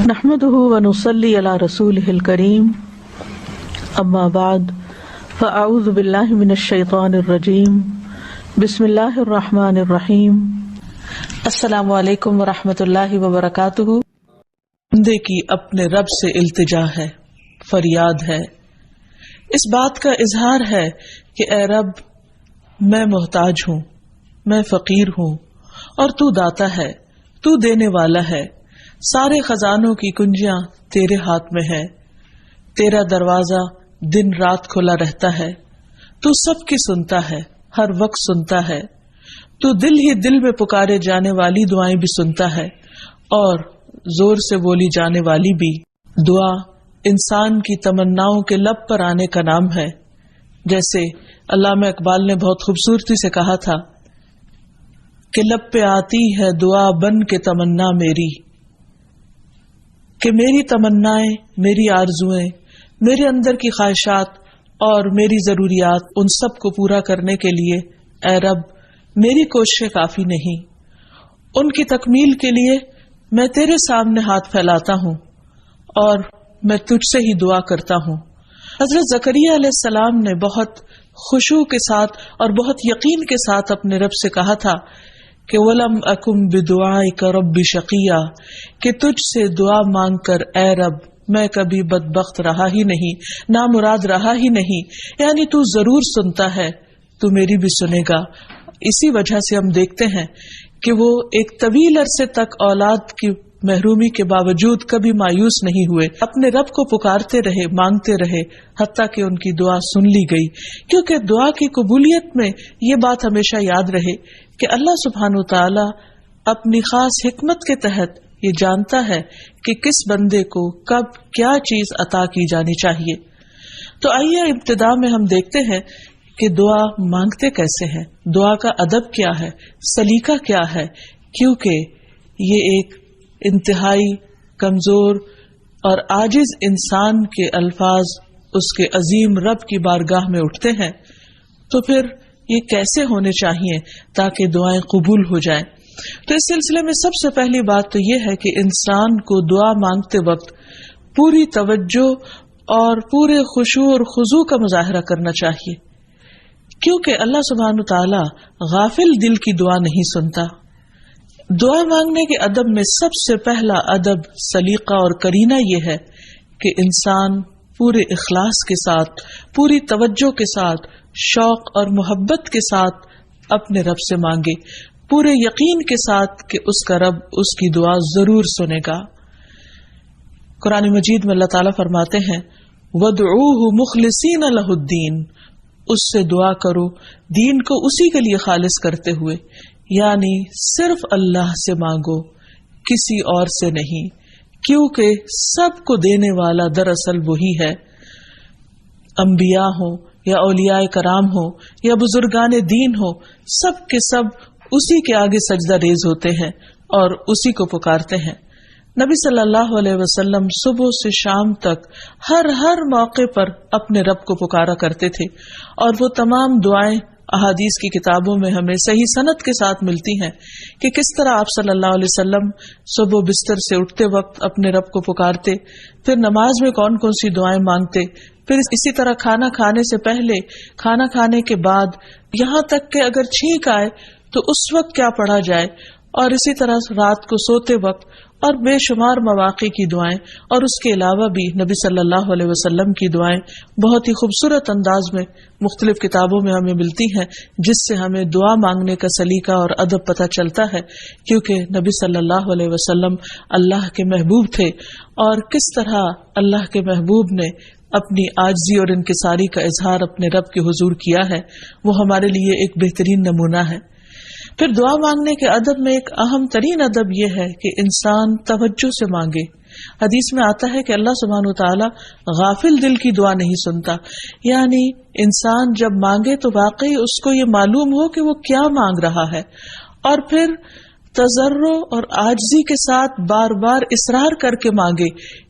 نحمده ونصلي على رسوله الكريم اما بعد فاعوذ بالله من الشیطان الرجیم بسم اللہ الرحمن الرحیم السلام علیکم ورحمۃ اللہ وبرکاتہ۔ بندے کی اپنے رب سے التجا ہے، فریاد ہے، اس بات کا اظہار ہے کہ اے رب میں محتاج ہوں، میں فقیر ہوں اور تو داتا ہے، تو دینے والا ہے، سارے خزانوں کی کنجیاں تیرے ہاتھ میں ہے، تیرا دروازہ دن رات کھلا رہتا ہے، تو سب کی سنتا ہے، ہر وقت سنتا ہے، تو دل ہی دل میں پکارے جانے والی دعائیں بھی سنتا ہے اور زور سے بولی جانے والی بھی۔ دعا انسان کی تمناؤں کے لب پر آنے کا نام ہے، جیسے علامہ اقبال نے بہت خوبصورتی سے کہا تھا کہ لب پہ آتی ہے دعا بن کے تمنا میری، کہ میری تمنائیں، میری آرزویں، میرے اندر کی خواہشات اور میری ضروریات، ان سب کو پورا کرنے کے لیے اے رب میری کوششیں کافی نہیں، ان کی تکمیل کے لیے میں تیرے سامنے ہاتھ پھیلاتا ہوں اور میں تجھ سے ہی دعا کرتا ہوں۔ حضرت زکریا علیہ السلام نے بہت خشوع کے ساتھ اور بہت یقین کے ساتھ اپنے رب سے کہا تھا کہ وَلَمْ أَكُمْ بِدُعَائِكَ رَبِّ شَقِيًّا، کہ تجھ سے دعا مانگ کر اے رب میں کبھی بدبخت رہا ہی نہیں، نامراد رہا ہی نہیں، یعنی تو ضرور سنتا ہے، تو میری بھی سنے گا۔ اسی وجہ سے ہم دیکھتے ہیں کہ وہ ایک طویل عرصے تک اولاد کی محرومی کے باوجود کبھی مایوس نہیں ہوئے، اپنے رب کو پکارتے رہے، مانگتے رہے، حتیٰ کہ ان کی دعا سن لی گئی۔ کیونکہ دعا کی قبولیت میں یہ بات ہمیشہ یاد رہے کہ اللہ سبحانہ وتعالی اپنی خاص حکمت کے تحت یہ جانتا ہے کہ کس بندے کو کب کیا چیز عطا کی جانی چاہیے۔ تو آئیے ابتدا میں ہم دیکھتے ہیں کہ دعا مانگتے کیسے ہیں، دعا کا ادب کیا ہے، سلیقہ کیا ہے، کیونکہ یہ ایک انتہائی کمزور اور عاجز انسان کے الفاظ اس کے عظیم رب کی بارگاہ میں اٹھتے ہیں، تو پھر یہ کیسے ہونے چاہیے تاکہ دعائیں قبول ہو جائیں۔ تو اس سلسلے میں سب سے پہلی بات تو یہ ہے کہ انسان کو دعا مانگتے وقت پوری توجہ اور پورے خشوع اور خضوع کا مظاہرہ کرنا چاہیے، کیونکہ اللہ سبحانہ تعالی غافل دل کی دعا نہیں سنتا۔ دعا مانگنے کے ادب میں سب سے پہلا ادب، سلیقہ اور کرینہ یہ ہے کہ انسان پورے اخلاص کے ساتھ، پوری توجہ کے ساتھ، شوق اور محبت کے ساتھ اپنے رب سے مانگے، پورے یقین کے ساتھ کہ اس کا رب اس کی دعا ضرور سنے گا۔ قرآن مجید میں اللہ تعالیٰ فرماتے ہیں وَادْعُوهُ مُخْلِصِينَ لَهُ الدِّينَ، اس سے دعا کرو دین کو اسی کے لیے خالص کرتے ہوئے، یعنی صرف اللہ سے مانگو، کسی اور سے نہیں، کیونکہ سب کو دینے والا دراصل وہی ہے۔ انبیاء ہوں یا اولیاء کرام ہوں یا بزرگان دین ہوں، سب کے سب اسی کے آگے سجدہ ریز ہوتے ہیں اور اسی کو پکارتے ہیں۔ نبی صلی اللہ علیہ وسلم صبح سے شام تک ہر موقع پر اپنے رب کو پکارا کرتے تھے، اور وہ تمام دعائیں احادیث کی کتابوں میں ہمیں صحیح سند کے ساتھ ملتی ہیں کہ کس طرح آپ صلی اللہ علیہ وسلم صبح بستر سے اٹھتے وقت اپنے رب کو پکارتے، پھر نماز میں کون کون سی دعائیں مانگتے، پھر اسی طرح کھانا کھانے سے پہلے، کھانا کھانے کے بعد، یہاں تک کہ اگر چھینک آئے تو اس وقت کیا پڑھا جائے، اور اسی طرح رات کو سوتے وقت، اور بے شمار مواقع کی دعائیں، اور اس کے علاوہ بھی نبی صلی اللہ علیہ وسلم کی دعائیں بہت ہی خوبصورت انداز میں مختلف کتابوں میں ہمیں ملتی ہیں، جس سے ہمیں دعا مانگنے کا سلیقہ اور ادب پتہ چلتا ہے، کیونکہ نبی صلی اللہ علیہ وسلم اللہ کے محبوب تھے، اور کس طرح اللہ کے محبوب نے اپنی عاجزی اور انکساری کا اظہار اپنے رب کے حضور کیا ہے، وہ ہمارے لیے ایک بہترین نمونہ ہے۔ پھر دعا مانگنے کے ادب میں ایک اہم ترین ادب یہ ہے کہ انسان توجہ سے مانگے۔ حدیث میں آتا ہے کہ اللہ سبحانہ وتعالی غافل دل کی دعا نہیں سنتا، یعنی انسان جب مانگے تو واقعی اس کو یہ معلوم ہو کہ وہ کیا مانگ رہا ہے، اور پھر تضرع اور عاجزی کے ساتھ بار بار اصرار کر کے مانگے،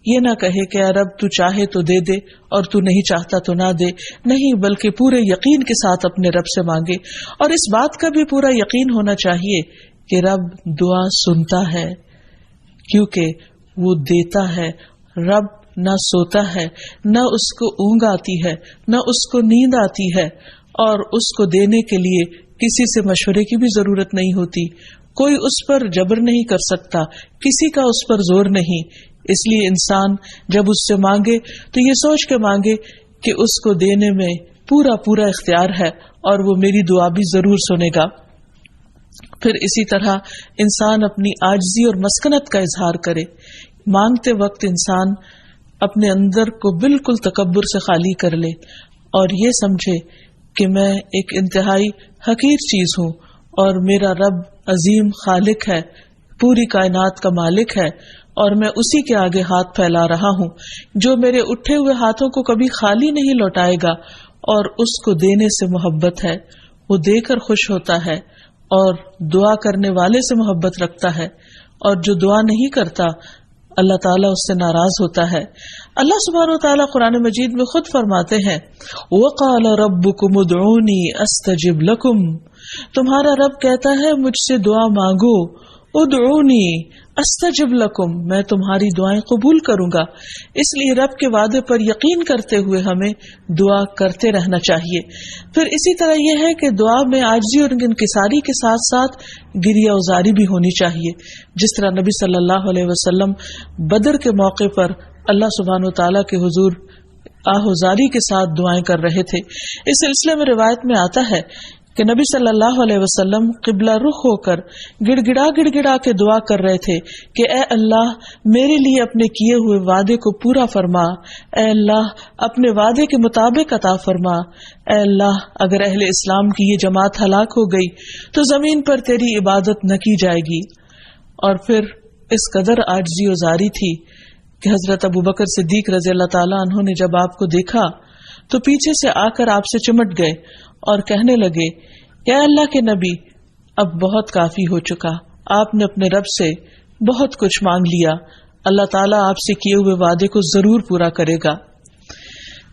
یہ نہ کہے کہ اے رب تو چاہے تو دے دے اور تو نہیں چاہتا تو نہ دے، نہیں، بلکہ پورے یقین کے ساتھ اپنے رب سے مانگے، اور اس بات کا بھی پورا یقین ہونا چاہیے کہ رب دعا سنتا ہے، کیونکہ وہ دیتا ہے. رب نہ سوتا ہے، نہ اس کو اونگ آتی ہے، نہ اس کو نیند آتی ہے، اور اس کو دینے کے لیے کسی سے مشورے کی بھی ضرورت نہیں ہوتی. کوئی اس پر جبر نہیں کر سکتا، کسی کا اس پر زور نہیں. اس لیے انسان جب اس سے مانگے تو یہ سوچ کے مانگے کہ اس کو دینے میں پورا پورا اختیار ہے اور وہ میری دعا بھی ضرور سنے گا. پھر اسی طرح انسان اپنی عاجزی اور مسکنت کا اظہار کرے. مانگتے وقت انسان اپنے اندر کو بالکل تکبر سے خالی کر لے اور یہ سمجھے کہ میں ایک انتہائی حقیر چیز ہوں اور میرا رب عظیم خالق ہے، پوری کائنات کا مالک ہے، اور میں اسی کے آگے ہاتھ پھیلا رہا ہوں جو میرے اٹھے ہوئے ہاتھوں کو کبھی خالی نہیں لوٹائے گا، اور اس کو دینے سے محبت ہے. وہ دے کر خوش ہوتا ہے اور دعا کرنے والے سے محبت رکھتا ہے، اور جو دعا نہیں کرتا اللہ تعالیٰ اس سے ناراض ہوتا ہے. اللہ سبحانہ وتعالیٰ قرآن مجید میں خود فرماتے ہیں وَقَالَ رَبُّكُمُ ادْعُونِي أَسْتَجِبْ لَكُمْ، تمہارا رب کہتا ہے مجھ سے دعا مانگو. ادعونی استجب لکم، میں تمہاری دعائیں قبول کروں گا. اس لیے رب کے وعدے پر یقین کرتے ہوئے ہمیں دعا کرتے رہنا چاہیے. پھر اسی طرح یہ ہے کہ دعا میں عاجزی اور انکساری کے ساتھ ساتھ گریہ اوزاری بھی ہونی چاہیے، جس طرح نبی صلی اللہ علیہ وسلم بدر کے موقع پر اللہ سبحانہ وتعالیٰ کے حضور آہوزاری کے ساتھ دعائیں کر رہے تھے. اس سلسلے میں روایت میں آتا ہے کہ نبی صلی اللہ علیہ وسلم قبلہ رخ ہو کر گڑ گڑا کے دعا کر رہے تھے کہ اے اللہ میرے لیے اپنے کیے ہوئے وعدے کو پورا فرما، اے اللہ اپنے وعدے کے مطابق عطا فرما، اے اللہ اگر اہل اسلام کی یہ جماعت ہلاک ہو گئی تو زمین پر تیری عبادت نہ کی جائے گی. اور پھر اس قدر عاجزی و زاری تھی کہ حضرت ابوبکر صدیق رضی اللہ تعالیٰ عنہ نے جب آپ کو دیکھا تو پیچھے سے آ کر آپ سے چمٹ گئے اور کہنے لگے اے اللہ کے نبی اب بہت کافی ہو چکا، آپ نے اپنے رب سے بہت کچھ مانگ لیا، اللہ تعالیٰ آپ سے کیے ہوئے وعدے کو ضرور پورا کرے گا.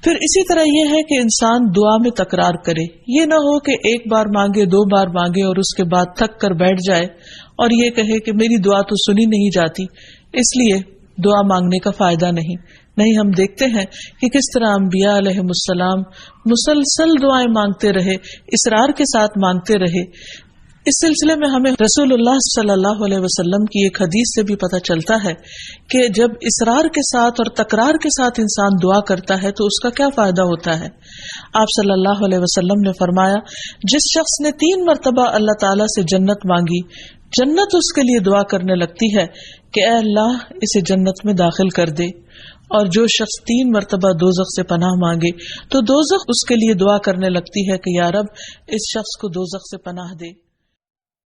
پھر اسی طرح یہ ہے کہ انسان دعا میں تکرار کرے، یہ نہ ہو کہ ایک بار مانگے، دو بار مانگے اور اس کے بعد تھک کر بیٹھ جائے اور یہ کہے کہ میری دعا تو سنی نہیں جاتی، اس لیے دعا مانگنے کا فائدہ نہیں. ہم دیکھتے ہیں کہ کس طرح انبیاء علیہ السلام مسلسل دعائیں مانگتے رہے، اصرار کے ساتھ مانگتے رہے. اس سلسلے میں ہمیں رسول اللہ صلی اللہ علیہ وسلم کی ایک حدیث سے بھی پتہ چلتا ہے کہ جب اصرار کے ساتھ اور تکرار کے ساتھ انسان دعا کرتا ہے تو اس کا کیا فائدہ ہوتا ہے. آپ صلی اللہ علیہ وسلم نے فرمایا جس شخص نے 3 مرتبہ اللہ تعالیٰ سے جنت مانگی، جنت اس کے لیے دعا کرنے لگتی ہے کہ اے اللہ اسے جنت میں داخل کر دے. اور جو شخص 3 مرتبہ دوزخ سے پناہ مانگے تو دوزخ اس کے لیے دعا کرنے لگتی ہے کہ یا رب اس شخص کو دوزخ سے پناہ دے.